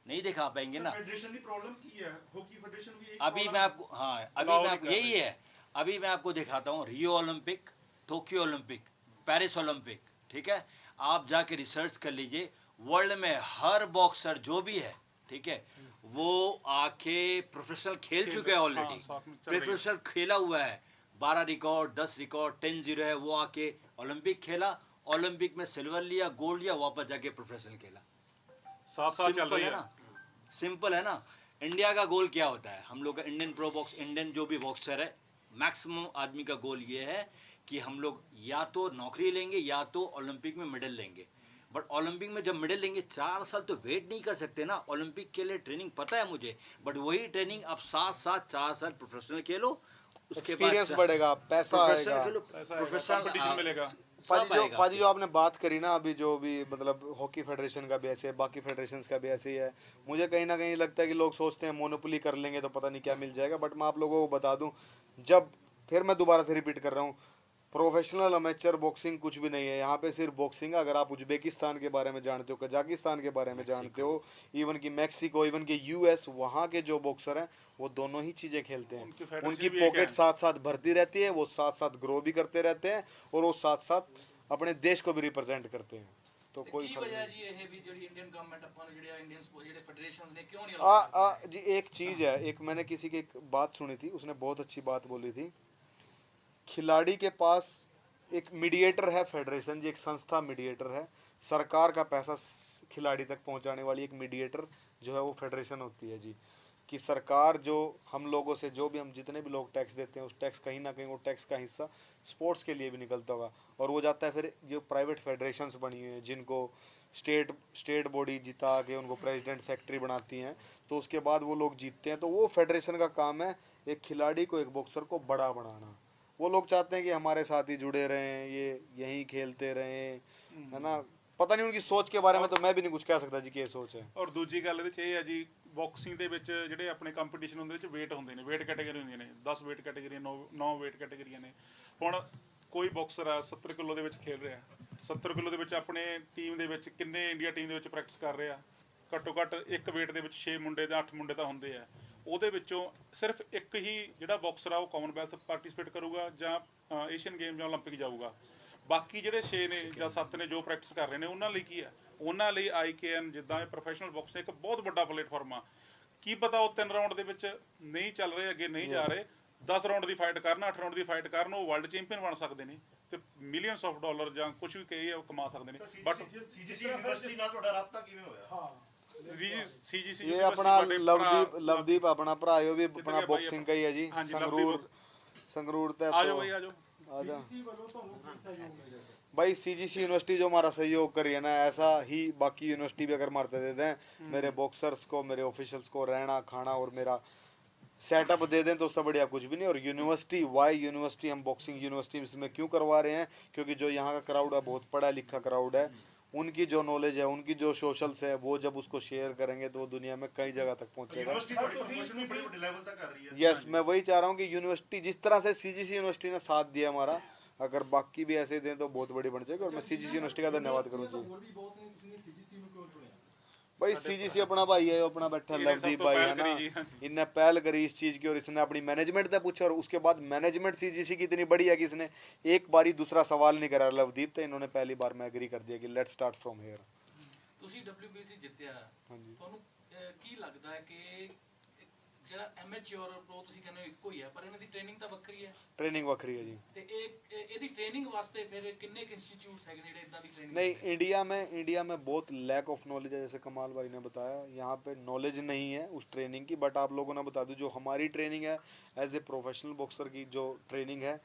नहीं दिखा पाएंगे ना। फेडरेशन की प्रॉब्लम की है, हॉकी फेडरेशन भी अभी मैं आपको, हाँ अभी मैं आपको यही है, अभी मैं आपको दिखाता हूँ Rio Olympic, Tokyo Olympic, Paris Olympic, ठीक है, आप जाके रिसर्च कर लीजिए, वर्ल्ड में हर बॉक्सर जो भी है, ठीक है, वो आके प्रोफेशनल खेल चुके हैं ऑलरेडी, प्रोफेशनल खेला हुआ है, 12 रिकॉर्ड 10 रिकॉर्ड 10-0 है, वो आके ओलंपिक खेला, ओलंपिक में सिल्वर लिया, गोल्ड लिया, वापस जाके प्रोफेशनल खेला। साथ साथ चल रही है ना, सिंपल है ना। इंडिया का गोल क्या होता है, हम लोग का इंडियन प्रो बॉक्स, इंडियन जो भी बॉक्सर है, मैक्सिमम आदमी का गोल ये है कि हम लोग या तो नौकरी लेंगे या तो ओलंपिक में मेडल लेंगे। बट ओलंपिक में जब मेडल लेंगे 4 साल तो वेट नहीं कर सकते ना, ओलंपिक के लिए ट्रेनिंग पता है मुझे, बट वही ट्रेनिंग आप साथ साथ 4 साल प्रोफेशनल खेलो, उसके बाद एक्सपीरियंस बढ़ेगा, पैसा आएगा, प्रोफेशनल कंपटीशन मिलेगा। पाजी जो आपने बात करी ना अभी, जो भी मतलब हॉकी फेडरेशन का भी ऐसे है, बाकी फेडरेशंस का भी ऐसे ही है। मुझे कहीं ना कहीं लगता है कि लोग सोचते हैं मोनोपोली कर लेंगे तो पता नहीं क्या मिल जाएगा, बट मैं आप लोगों को बता दूं, जब फिर मैं दोबारा से रिपीट कर रहा हूँ, प्रोफेशनल अमेचर बॉक्सिंग कुछ भी नहीं है यहाँ पे, सिर्फ बॉक्सिंग। अगर आप उज्बेकिस्तान के बारे में जानते हो, कजाकिस्तान के बारे में जानते हो, इवन की मैक्सिको, इवन के यूएस, वहाँ के जो बॉक्सर हैं वो दोनों ही चीज़ें खेलते हैं। उनकी पॉकेट साथ साथ भरती रहती है, वो साथ साथ ग्रो भी करते रहते हैं और वो साथ साथ अपने देश को भी रिप्रेजेंट करते हैं। तो कोई ਕੀ फर्क ਵਜ੍ਹਾ नहीं। ਜੀ ਇਹ ਵੀ ਜਿਹੜੀ ਇੰਡੀਅਨ ਗਵਰਨਮੈਂਟ ਆਪਾਂ ਨੂੰ ਜਿਹੜੇ ਇੰਡੀਅਨ ਜਿਹੜੇ ਫੈਡਰੇਸ਼ਨਸ ਨੇ ਕਿਉਂ ਨਹੀਂ जी एक चीज़ है, एक मैंने किसी की एक बात सुनी थी, उसने बहुत अच्छी बात बोली थी, खिलाड़ी के पास एक मीडिएटर है, फेडरेशन जी एक संस्था मीडिएटर है, सरकार का पैसा खिलाड़ी तक पहुंचाने वाली एक मीडिएटर जो है वो फेडरेशन होती है जी। कि सरकार जो हम लोगों से, जो भी हम जितने भी लोग टैक्स देते हैं, उस टैक्स कहीं ना कहीं वो टैक्स का हिस्सा स्पोर्ट्स के लिए भी निकलता होगा और वो जाता है फिर जो प्राइवेट फेडरेशंस बनी हुई हैं, जिनको स्टेट बॉडी जिता के उनको प्रेसिडेंट सेक्रेटरी बनाती हैं, तो उसके बाद वो लोग जीतते हैं। तो वो फेडरेशन का काम है एक खिलाड़ी को, एक बॉक्सर को बड़ा बनाना। वो लोग चाहते हैं कि हमारे साथ ही जुड़े रहें, ये यहीं खेलते रहें, है ना। पता नहीं उनकी सोच के बारे में तो मैं भी नहीं कुछ कह सकता जी कि ये सोच है। ਔਰ ਦੂਜੀ ਗੱਲ ਇਹਦੇ ਚ ਇਹ ਹੈ ਜੀ, ਬਾਕਸਿੰਗ ਦੇ ਵਿੱਚ ਜਿਹੜੇ ਆਪਣੇ ਕੰਪੀਟੀਸ਼ਨ ਹੁੰਦੇ ਵਿੱਚ weight ਹੁੰਦੇ ਨੇ, weight ਕੈਟਾਗਰੀ ਹੁੰਦੀਆਂ ਨੇ, 10 weight ਕੈਟਾਗਰੀਆਂ, 9 weight ਕੈਟਾਗਰੀਆਂ ਨੇ। ਹੁਣ ਕੋਈ ਬਾਕਸਰ ਆ 70 ਕਿਲੋ ਦੇ ਵਿੱਚ ਖੇਲ ਰਿਹਾ, 70 ਕਿਲੋ ਦੇ ਵਿੱਚ ਆਪਣੇ ਟੀਮ ਦੇ ਵਿੱਚ ਕਿੰਨੇ ਇੰਡੀਆ ਟੀਮ ਦੇ ਵਿੱਚ ਪ੍ਰੈਕਟਿਸ ਕਰ ਰਹੇ ਆ, ਘੱਟੋ ਘੱਟ ਇੱਕ weight ਦੇ ਵਿੱਚ 6 ਮੁੰਡੇ ਜਾਂ 8 ਮੁੰਡੇ ਤਾਂ ਹੁੰਦੇ ਆ। ਉਹਦੇ ਵਿੱਚੋਂ ਸਿਰਫ ਇੱਕ ਹੀ ਜਿਹੜਾ ਬਾਕਸਰ ਆ ਉਹ ਕਾਮਨਵੈਲਥ ਪਾਰਟਿਸਿਪੇਟ ਕਰੂਗਾ ਜਾਂ ਏਸ਼ੀਅਨ ਗੇਮ ਜਾਂ ਓਲੰਪਿਕ ਜਾਊਗਾ। ਬਾਕੀ ਜਿਹੜੇ 6 ਨੇ ਜਾਂ 7 ਨੇ ਜੋ ਪ੍ਰੈਕਟਿਸ ਕਰ ਰਹੇ ਨੇ, ਉਹਨਾਂ ਲਈ ਕੀ ਹੈ, ਉਹਨਾਂ ਲਈ IKN ਜਿੱਦਾਂ ਇਹ ਪ੍ਰੋਫੈਸ਼ਨਲ ਬਾਕਸਿੰਗ ਇੱਕ ਬਹੁਤ ਵੱਡਾ ਪਲੇਟਫਾਰਮ ਆ। ਕੀ ਪਤਾ ਉਹ 3 ਰਾਊਂਡ ਦੇ ਵਿੱਚ ਨਹੀਂ ਚੱਲ ਰਹੇ, ਅੱਗੇ ਨਹੀਂ ਜਾ ਰਹੇ, 10 ਰਾਊਂਡ ਦੀ ਫਾਈਟ ਕਰਨ, 8 ਰਾਊਂਡ ਦੀ ਫਾਈਟ ਕਰਨ, ਉਹ ਵਰਲਡ ਚੈਂਪੀਅਨ ਬਣ ਸਕਦੇ ਨੇ ਤੇ ਮਿਲੀਅਨਸ ਆਫ ਡਾਲਰ ਜਾਂ ਕੁਝ ਵੀ ਕਹੇ ਉਹ ਕਮਾ ਸਕਦੇ ਨੇ। ਬਟ ਸੀਜੀਸੀ ਯੂਨੀਵਰਸਿਟੀ ਨਾਲ ਤੁਹਾਡਾ ਰਾਬਤਾ ਕਿਵੇਂ ਹੋਇਆ? ਹਾਂ CGC ये अपना लवदीप अपना भरा है, वो भी अपना बॉक्सिंग का ही है जी, संगरूर तय। आ जाओ भाई, आ जाओ। आजा ਸੀ ਵੱਲੋਂ ਤੁਹਾਨੂੰ ਕੀ ਸਹਿਯੋਗ ਮਿਲਿਆ ਸਰ? भाई CGC यूनिवर्सिटी जो हमारा सहयोग करी है ना, ऐसा ही बाकी यूनिवर्सिटी भी अगर मारते देते हैं, मेरे बॉक्सर्स को, मेरे ऑफिशियल्स को रहना खाना और मेरा सेटअप दे दें तो उससे बढ़िया कुछ भी नहीं। और यूनिवर्सिटी, वाई यूनिवर्सिटी, हम बॉक्सिंग यूनिवर्सिटी इसमें क्यों करवा रहे हैं, क्योंकि जो यहाँ का क्राउड है बहुत पढ़ा लिखा क्राउड है, उनकी जो नॉलेज है, उनकी जो सोशल्स है, वो जब उसको शेयर करेंगे तो वो दुनिया में कई जगह तक पहुँचेगा। यूनिवर्सिटी बड़ी प्रमोशन भी बड़ी बड़ी लेवल तक कर रही है। यस, मैं वही चाह रहा हूँ कि यूनिवर्सिटी जिस तरह से CGC यूनिवर्सिटी ने साथ दिया हमारा, अगर बाकी भी ऐसे दें तो बहुत बड़ी बन जाएगी। और मैं CGC यूनिवर्सिटी का धन्यवाद करूँ जी। ਹੋਰ ਵੀ ਬਹੁਤ ਨੇ, ਤੁਸੀਂ ਸੀਜੀਸੀ ਨੂੰ ਕਿਉਂ ਚੁਣਿਆ? भाई CGC अपना भाई है, अपना बैठा लवदीप भाई है ना, इनने पहल करी इस चीज़ की और इसने अपनी मैनेजमेंट से पूछा और उसके बाद मैनेजमेंट CGC की इतनी बड़ी है कि इसने एक बारी दूसरा सवाल नहीं करा लवदीप, तो इन्होंने पहली बार में एग्री कर दिया कि लेट्स स्टार्ट फ्रॉम हेयर। ਤੁਸੀਂ WBC ਜਿੱਤਿਆ, ਹਾਂਜੀ। ਤੁਹਾਨੂੰ ਕੀ ਲੱਗਦਾ ਹੈ ਕਿ ਜਿਹੜਾ ਐਮਐਚਆਰ ਪ੍ਰੋ ਤੁਸੀਂ ਕਹਿੰਦੇ ਹੋ ਇੱਕੋ ਹੀ ਹੈ, ਪਰ ਇਹਨਾਂ ਦੀ ਟ੍ਰੇਨਿੰਗ ਤਾਂ ਵੱਖਰੀ ਹੈ ट्रेनिंग वखरी है जी। ਤੇ ਇਹਦੀ ਟ੍ਰੇਨਿੰਗ ਵਾਸਤੇ ਫਿਰ ਕਿੰਨੇ ਇੰਸਟੀਚਿਊਟਸ ਹੈਗੇ ਜਿਹੜੇ ਇਦਾਂ ਦੀ ਟ੍ਰੇਨਿੰਗ नहीं, इंडिया में बहुत लैक ऑफ नॉलेज है, जैसे कमाल भाई ने बताया, यहाँ पे नॉलेज नहीं है उस ट्रेनिंग की। बट आप लोगों ने बता दूँ, जो हमारी ट्रेनिंग है एज ए प्रोफेशनल बॉक्सर की जो ट्रेनिंग है,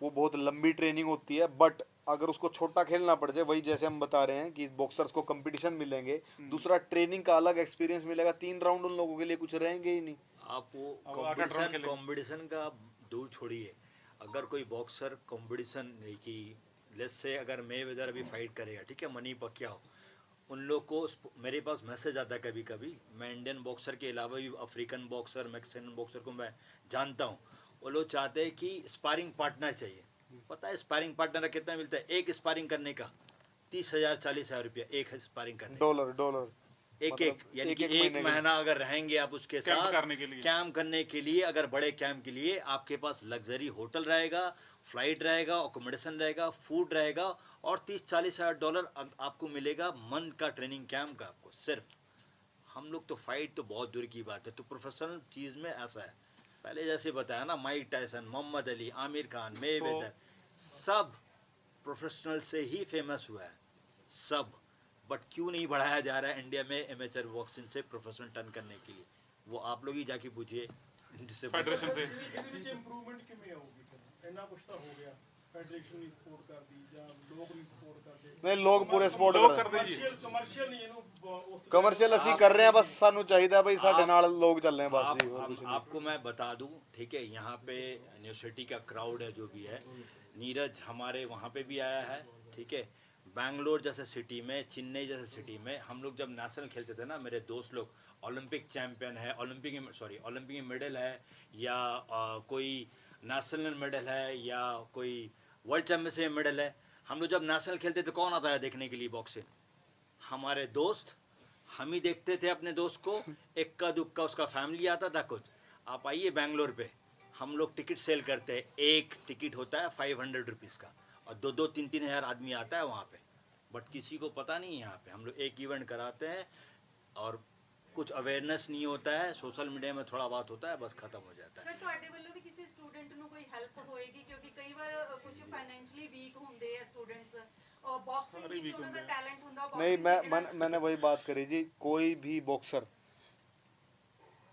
वो बहुत लंबी ट्रेनिंग होती है। बट अगर उसको छोटा खेलना पड़ जाए, वही जैसे हम बता रहे हैं कि बॉक्सर्स को कंपटीशन मिलेंगे, दूसरा ट्रेनिंग का अलग एक्सपीरियंस मिलेगा, 3 राउंड उन लोगों के लिए कुछ रहेंगे ही नहीं। आप वो अब 8-8 राउंड खेलेंगे। कंपटीशन का दूर छोड़िए, अगर कोई बॉक्सर कंपटीशन की लेट्स से अगर मेवेदर अभी फाइट करेगा, ठीक है, मनी पक्याओ, उन लोग को मेरे पास मैसेज आता है कभी कभी, मैं इंडियन बॉक्सर के अलावा भी अफ्रीकन बॉक्सर, मैक्सिकन बॉक्सर को मैं जानता हूँ, वो लोग चाहते हैं कि स्पारिंग पार्टनर चाहिए। पता है स्पारिंग पार्टनर कितना मिलता है एक स्पारिंग करने का? 30,000 40,000 रुपया एक है स्पारिंग करने का। डॉलर एक मतलब यानी एक- कि एक एक महीने के महीना अगर रहेंगे आप उसके कैंप साथ करने के लिए। कैंप करने के लिए, अगर बड़े कैंप के लिए आपके पास लग्जरी होटल रहेगा, फ्लाइट रहेगा, अकोमोडेशन रहेगा, फूड रहेगा, और 30-40 हज़ार डॉलर आपको मिलेगा मंथ का ट्रेनिंग कैंप का आपको सिर्फ। हम लोग तो फाइट तो बहुत दूर की बात है, तो प्रोफेशनल चीज़ में ऐसा है, पहले जैसे बताया ना, Mike Tyson, Muhammad Ali, Amir Khan, Mayweather, सब प्रोफेशनल से ही फेमस हुआ है सब। बट क्यों नहीं बढ़ाया जा रहा है इंडिया में एमेचर बॉक्सिंग से प्रोफेशनल टर्न करने के लिए? वो आप लोग ही जाके पूछिए जिससे ਫੈਡਰੇਸ਼ਨ ਸੇ ਇਹਦੇ ਵਿੱਚ ਇੰਪਰੂਵਮੈਂਟ ਕਿਵੇਂ ਆਊਗੀ ਫਿਰ? ਇੰਨਾ ਕੁਛ ਤਾਂ ਹੋ ਗਿਆ, ਫੈਡਰੇਸ਼ਨ ਵੀ ਸਪੋਰਟ ਕਰਦੀ ਜਾਂ ਲੋਕ ਵੀ ਸਪੋਰਟ ਕਰਦੇ, नहीं, लोग पूरे सपोर्ट ਲੋਕ कर रहे ਕਰਦੇ ਜੀ। ਕਮਰਸ਼ੀਅਲ ਨਹੀਂ ਇਹਨੂੰ ਉਸ कमर्शियल ਅਸੀਂ कर रहे हैं, बस सानू चाहिए भाई साडे नाल लोग चल रहे हैं बस जी, और कुछ नहीं। आपको मैं बता दूं, ठीक है, यहाँ पे यूनिवर्सिटी का क्राउड है जो भी है, नीरज हमारे वहाँ पे भी आया है, ठीक है, बैंगलोर जैसे सिटी में, चेन्नई जैसे सिटी में हम लोग जब नेशनल खेलते थे ना, मेरे दोस्त लोग ओलंपिक चैंपियन है, ओलंपिक में मेडल है, या कोई नेशनल मेडल है, या कोई वर्ल्ड चैंपियनशिप में मेडल है, हम लोग जब नेशनल खेलते थे कौन आता है देखने के लिए बॉक्सिंग? हमारे दोस्त, हम ही देखते थे अपने दोस्त को, इक्का दुक्का उसका फैमिली आता था कुछ। आप आइए बेंगलोर पे, हम लोग टिकट सेल करते हैं, एक टिकट होता है 500 रुपीज़ का, और 2-3 हज़ार आदमी आता है वहाँ पे, बट किसी को पता नहीं है। यहाँ पे हम लोग एक इवेंट कराते हैं और कुछ अवेयरनेस नहीं होता है, सोशल मीडिया में थोड़ा बात होता है, बस खत्म हो जाता है। ਸਰ ਤੁਹਾਡੇ ਵੱਲੋਂ ਵੀ ਕਿਸੇ ਸਟੂਡੈਂਟ ਨੂੰ ਕੋਈ ਹੈਲਪ ਹੋਏਗੀ, ਕਿਉਂਕਿ ਕਈ ਵਾਰ ਕੁਝ ਫਾਈਨੈਂਸ਼ਲੀ ਵੀਕ ਹੁੰਦੇ ਆ ਸਟੂਡੈਂਟਸ, ਔਰ ਬਾਕਸਿੰਗ ਵਿੱਚ ਉਹਨਾਂ ਦਾ ਟੈਲੈਂਟ ਹੁੰਦਾ, नहीं, मैंने वही बात करी जी, कोई भी बॉक्सर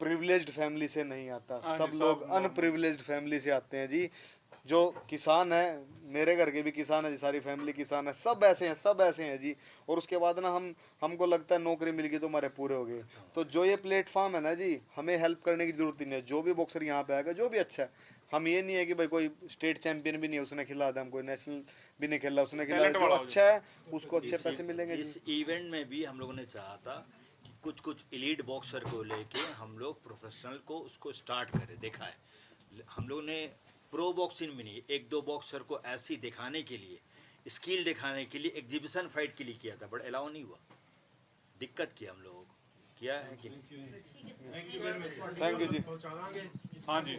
प्रिविलेज्ड फैमिली से नहीं आता, हाँ सब जी, लोग सब अनप्रिविलेज्ड फैमिली से आते हैं जी। जो किसान है, मेरे घर के भी किसान है जी, सारी फैमिली किसान है, सब ऐसे हैं जी। और उसके बाद ना हमको लगता है नौकरी मिल गई तो हमारे पूरे हो गए। तो जो ये प्लेटफॉर्म है ना जी, हमें हेल्प करने की जरूरत ही नहीं है। जो भी बॉक्सर यहाँ पे आएगा, जो भी अच्छा है, हम ये नहीं है कि भाई कोई स्टेट चैंपियन भी नहीं है उसने खिला दिया, हम कोई नेशनल भी नहीं खेला उसने खिला, Talent जो वाला हो अच्छा है उसको अच्छे इस- पैसे मिलेंगे इस जी। इवेंट में भी हम लोगों ने चाहा था कि कुछ एलीट बॉक्सर को लेके हम लोग प्रोफेशनल को उसको स्टार्ट करें, देखा है हम लोगों ने। प्रो बॉक्सिंग में नहीं, 1-2 बॉक्सर को ऐसी दिखाने के लिए, स्किल दिखाने के लिए, एग्जीबिशन फाइट के लिए किया था, बट अलाउ नहीं हुआ, दिक्कत की हम लोगों को, किया है कि नहीं? थैंक यू जी। ਪਹੁੰਚਾ ਦਾਂਗੇ हाँ जी।